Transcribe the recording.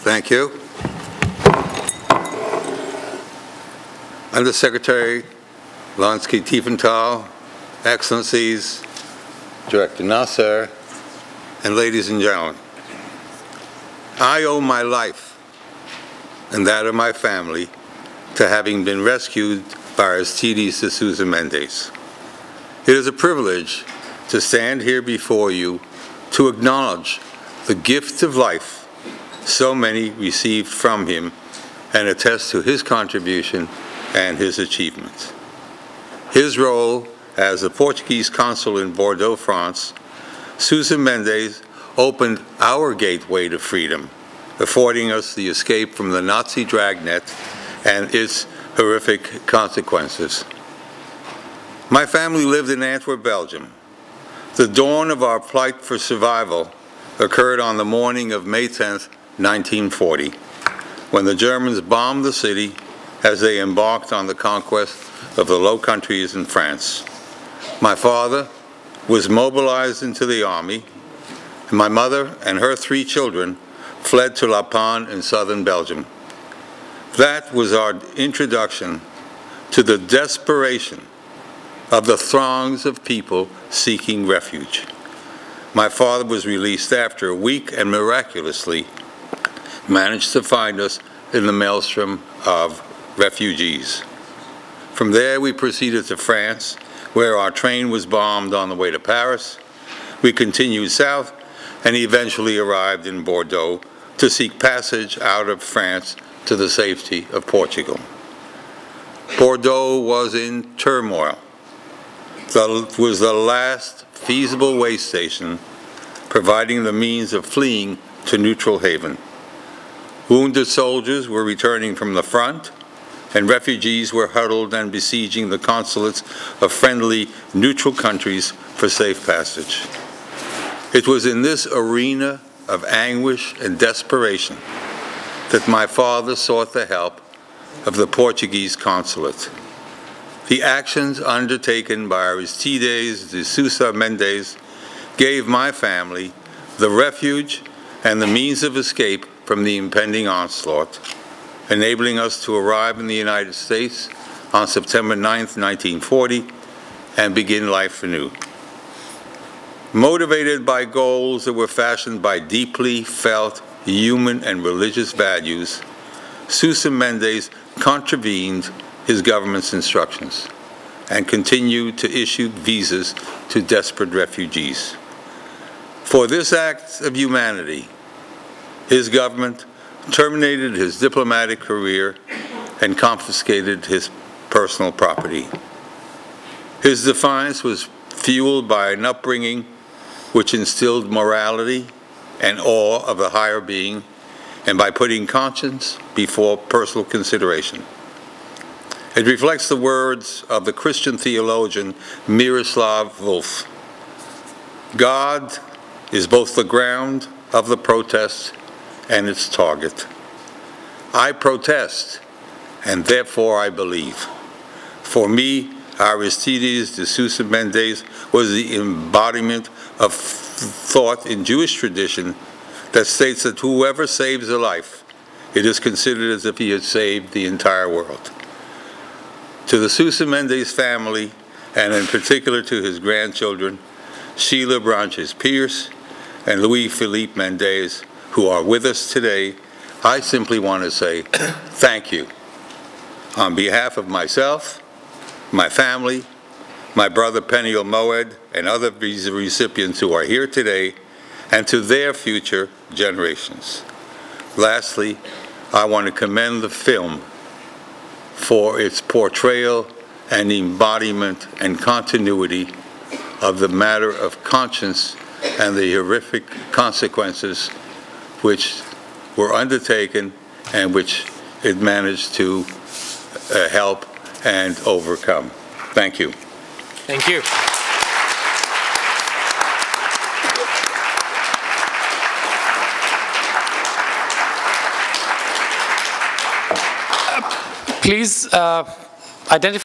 Thank you. Undersecretary Lansky-Tiefenthal, Excellencies, Director Nasser, and ladies and gentlemen, I owe my life and that of my family to having been rescued by Aristides de Sousa Mendes. It is a privilege to stand here before you to acknowledge the gift of life so many received from him and attest to his contribution and his achievements. His role as the Portuguese consul in Bordeaux, France, Sousa Mendes opened our gateway to freedom, affording us the escape from the Nazi dragnet and its horrific consequences. My family lived in Antwerp, Belgium. The dawn of our plight for survival occurred on the morning of May 10th, 1940, when the Germans bombed the city as they embarked on the conquest of the Low Countries in France. My father was mobilized into the army, and my mother and her 3 children fled to La Panne in southern Belgium. That was our introduction to the desperation of the throngs of people seeking refuge. My father was released after a week and miraculously managed to find us in the maelstrom of refugees. From there, we proceeded to France, where our train was bombed on the way to Paris. We continued south and eventually arrived in Bordeaux to seek passage out of France to the safety of Portugal. Bordeaux was in turmoil. It was the last feasible way station, providing the means of fleeing to neutral haven. Wounded soldiers were returning from the front, and refugees were huddled and besieging the consulates of friendly, neutral countries for safe passage. It was in this arena of anguish and desperation that my father sought the help of the Portuguese consulate. The actions undertaken by Aristides de Sousa Mendes gave my family the refuge and the means of escape from the impending onslaught, enabling us to arrive in the United States on September 9th, 1940, and begin life anew. Motivated by goals that were fashioned by deeply felt human and religious values, Sousa Mendes contravened his government's instructions and continued to issue visas to desperate refugees. For this act of humanity, his government terminated his diplomatic career and confiscated his personal property. His defiance was fueled by an upbringing which instilled morality and awe of the higher being, and by putting conscience before personal consideration. It reflects the words of the Christian theologian Miroslav Volf. God is both the ground of the protest and its target. I protest, and therefore I believe. For me, Aristides de Sousa Mendes was the embodiment of thought in Jewish tradition that states that whoever saves a life, it is considered as if he had saved the entire world. To the Sousa Mendes family, and in particular to his grandchildren, Sheila Branches Pierce and Louis Philippe Mendes, who are with us today, I simply want to say thank you. On behalf of myself, my family, my brother Leon Moed, and other visa recipients who are here today, and to their future generations. Lastly, I want to commend the film for its portrayal and embodiment and continuity of the matter of conscience and the horrific consequences which were undertaken and which it managed to help and overcome. Thank you. Thank you. Please identify